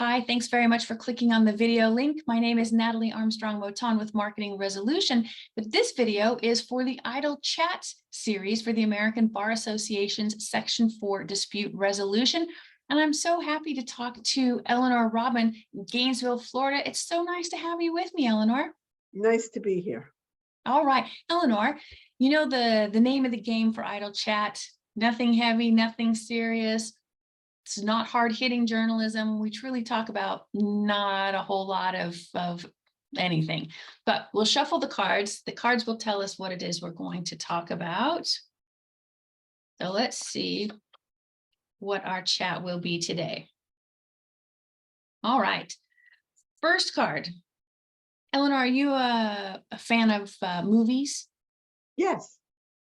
Hi, thanks very much for clicking on the video link. My name is Natalie Armstrong-Motin with Marketing Resolution, but this video is for the Idle Chats series for the American Bar Association's Section 4 Dispute Resolution. And I'm so happy to talk to Elinor Robin in Gainesville, Florida. It's so nice to have you with me, Elinor. Nice to be here. All right, Elinor, you know the name of the game for Idle Chat, nothing heavy, nothing serious. It's not hard-hitting journalism. We truly talk about not a whole lot of anything, but we'll shuffle the cards. The cards will tell us what it is we're going to talk about. So let's see what our chat will be today. All right, first card. Elinor, are you a fan of movies? Yes.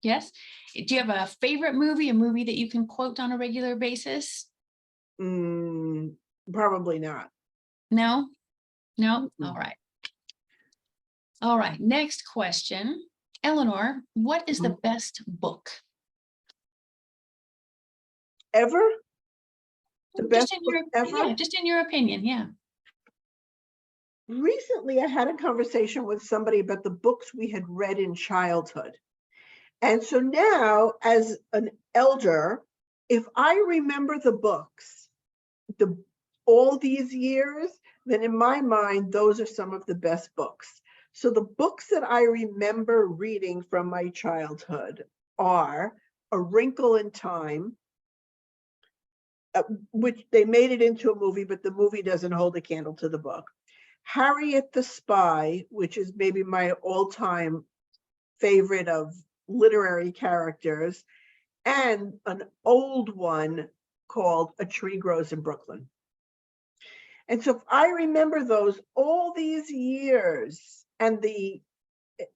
Yes. Do you have a favorite movie, a movie that you can quote on a regular basis? Probably not. No? No? Mm-mm. All right. All right. Next question. Elinor, what is the best book? Ever? The best Just in book your, ever? yeah, just in your opinion, yeah. Recently, I had a conversation with somebody about the books we had read in childhood. And so now, as an elder, if I remember the books, all these years, then in my mind, those are some of the best books. So the books that I remember reading from my childhood are A Wrinkle in Time, which they made it into a movie, but the movie doesn't hold a candle to the book. Harriet the Spy, which is maybe my all-time favorite of literary characters, and an old one called A Tree Grows in Brooklyn. And so if I remember those all these years, and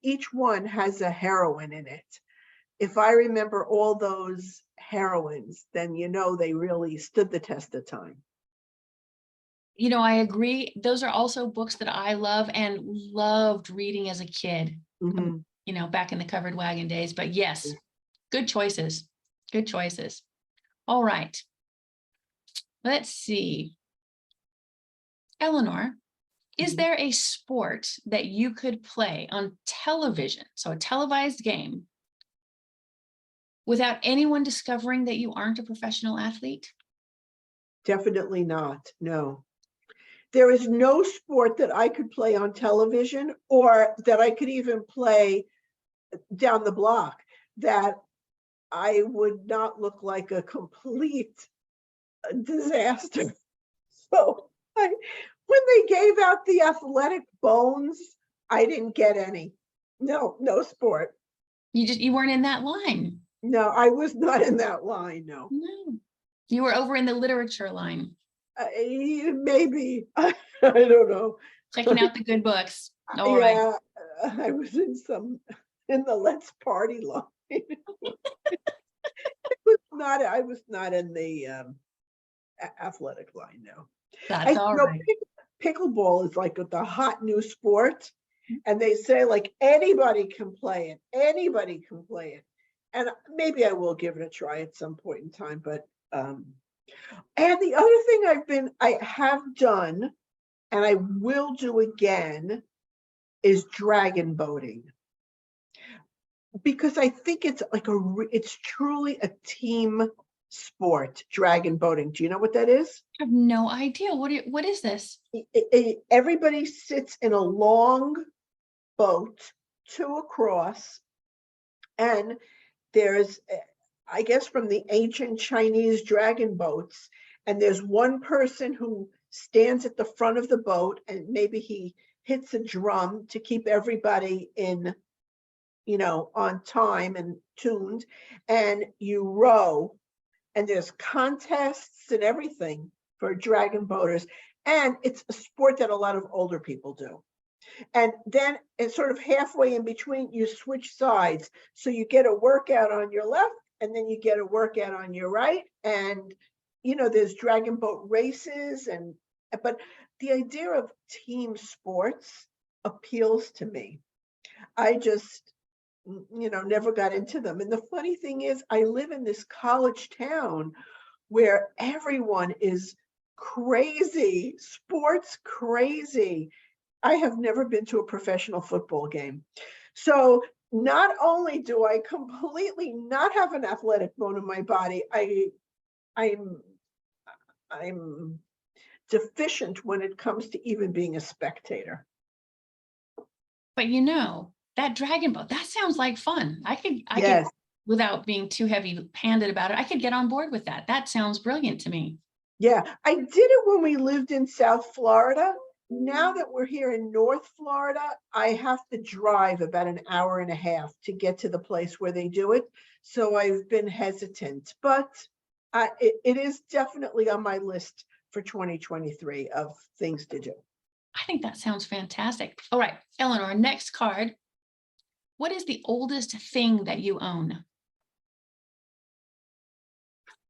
each one has a heroine in it, if I remember all those heroines, then you know they really stood the test of time. You know, I agree. Those are also books that I love and loved reading as a kid, Mm-hmm. you know, back in the covered wagon days. But yes, good choices. Good choices. All right. Let's see. Elinor, is there a sport that you could play on television, so a televised game, without anyone discovering that you aren't a professional athlete? Definitely not. No. There is no sport that I could play on television or that I could even play down the block that I would not look like a complete disaster. So when they gave out the athletic bones, I didn't get any. No sport. You weren't in that line. No, I was not in that line. No. You were over in the literature line. Maybe. I don't know. Checking out the good books. All yeah, right. I was in the Let's Party line. I was not in the athletic line. No. That's all right. Pickleball is like the hot new sport, and they say like anybody can play it. Anybody can play it, and maybe I will give it a try at some point in time. But and the other thing I have done, and I will do again, is dragon boating, because I think it's like it's truly a team sport. Dragon boating. Do you know what that is? I have no idea. What is this? Everybody sits in a long boat, two across, and there's, I guess, from the ancient Chinese dragon boats, and there's one person who stands at the front of the boat, and maybe he hits a drum to keep everybody in, on time and tuned, and you row, and there's contests and everything for dragon boaters. And it's a sport that a lot of older people do. And then it's sort of halfway in between, you switch sides. So you get a workout on your left, and then you get a workout on your right. And, there's dragon boat races. But the idea of team sports appeals to me. I just, never got into them. And the funny thing is, I live in this college town where everyone is crazy, sports crazy. I have never been to a professional football game. So not only do I completely not have an athletic bone in my body, I'm deficient when it comes to even being a spectator. But you know, that dragon boat, that sounds like fun. I could, Yes. without being too heavy-handed about it, I could get on board with that. That sounds brilliant to me. Yeah, I did it when we lived in South Florida. Now that we're here in North Florida, I have to drive about an hour and a half to get to the place where they do it. So I've been hesitant, but it is definitely on my list for 2023 of things to do. I think that sounds fantastic. All right, Elinor, next card. What is the oldest thing that you own?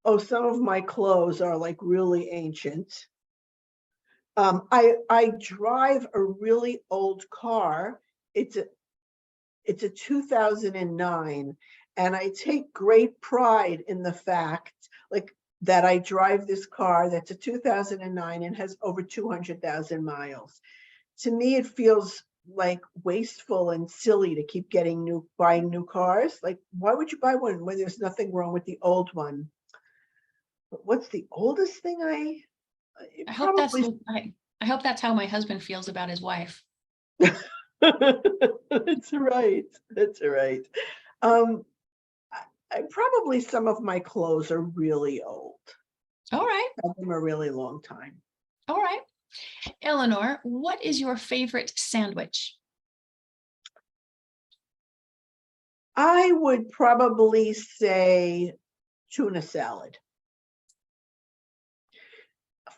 Oh, some of my clothes are like really ancient. I drive a really old car. It's a 2009, and I take great pride in the fact like that I drive this car that's a 2009 and has over 200,000 miles. To me, it feels like wasteful and silly to keep buying new cars. Like, why would you buy one when there's nothing wrong with the old one? But what's the oldest thing I hope probably I hope that's how my husband feels about his wife. That's right. That's right. Um, probably some of my clothes are really old. All right. I've had them a really long time. All right. Elinor, what is your favorite sandwich? I would probably say tuna salad,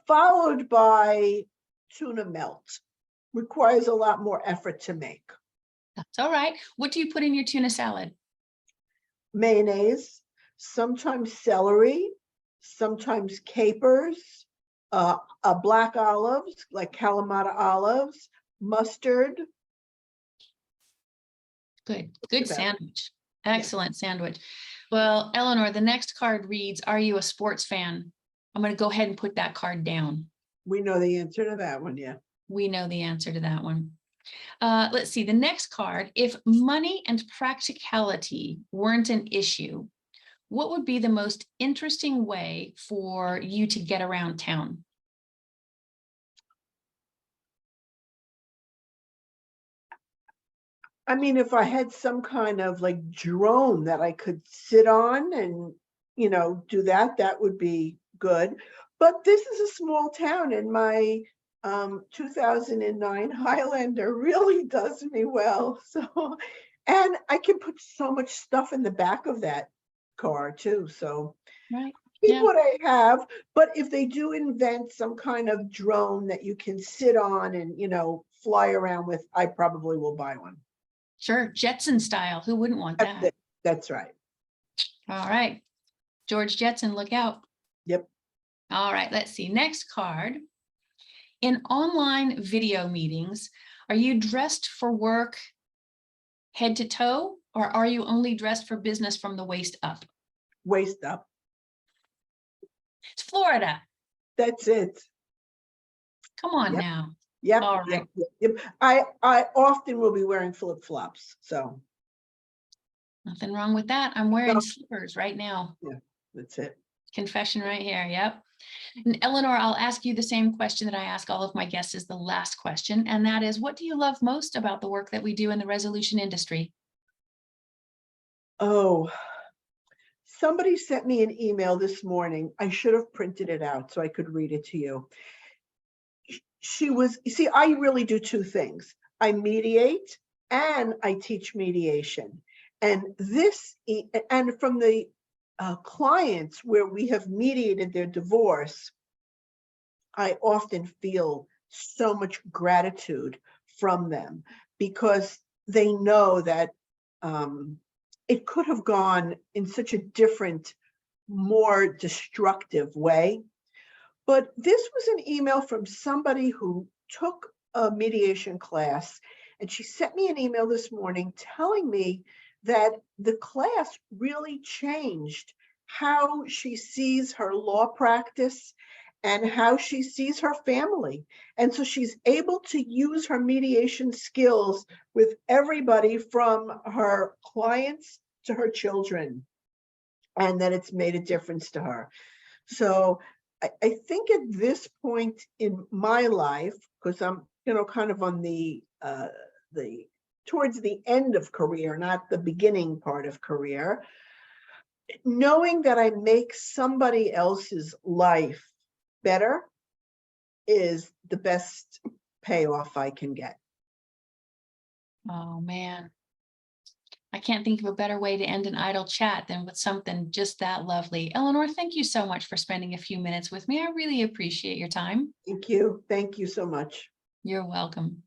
followed by tuna melt. Requires a lot more effort to make. That's all right. What do you put in your tuna salad? Mayonnaise, sometimes celery, sometimes capers, black olives, like Kalamata olives, mustard. Good About sandwich. Excellent sandwich. Well, Elinor, the next card reads, are you a sports fan? I'm going to go ahead and put that card down. We know the answer to that one, yeah. We know the answer to that one. Let's see, the next card, if money and practicality weren't an issue, what would be the most interesting way for you to get around town? I mean, if I had some kind of like drone that I could sit on and, do that, that would be good. But this is a small town, and my 2009 Highlander really does me well. So, and I can put so much stuff in the back of that car too. So Right. keep Yeah. what I have. But if they do invent some kind of drone that you can sit on and, fly around with, I probably will buy one. Sure. Jetson style. Who wouldn't want that? That's right. All right. George Jetson, look out. Yep. All right. Let's see. Next card. In online video meetings, are you dressed for work head to toe, or are you only dressed for business from the waist up? Waist up. It's Florida. That's it. Come on Yep. now. Yep. All right. Yep. I often will be wearing flip-flops. So Nothing wrong with that. I'm wearing slippers right now. yeah, that's it. Confession right here. Yep. And Elinor, I'll ask you the same question that I ask all of my guests as the last question. And that is, what do you love most about the work that we do in the resolution industry? Oh, somebody sent me an email this morning. I should have printed it out so I could read it to you. You see, I really do two things. I mediate and I teach mediation. And from the clients where we have mediated their divorce, I often feel so much gratitude from them because they know that it could have gone in such a different, more destructive way. But this was an email from somebody who took a mediation class, and she sent me an email this morning telling me that the class really changed how she sees her law practice and how she sees her family. And so she's able to use her mediation skills with everybody from her clients to her children, and that it's made a difference to her. So I think at this point in my life, because I'm, kind of on the towards the end of career, not the beginning part of career, knowing that I make somebody else's life better is the best payoff I can get. Oh, man. I can't think of a better way to end an idle chat than with something just that lovely. Elinor, thank you so much for spending a few minutes with me. I really appreciate your time. Thank you. Thank you so much. You're welcome.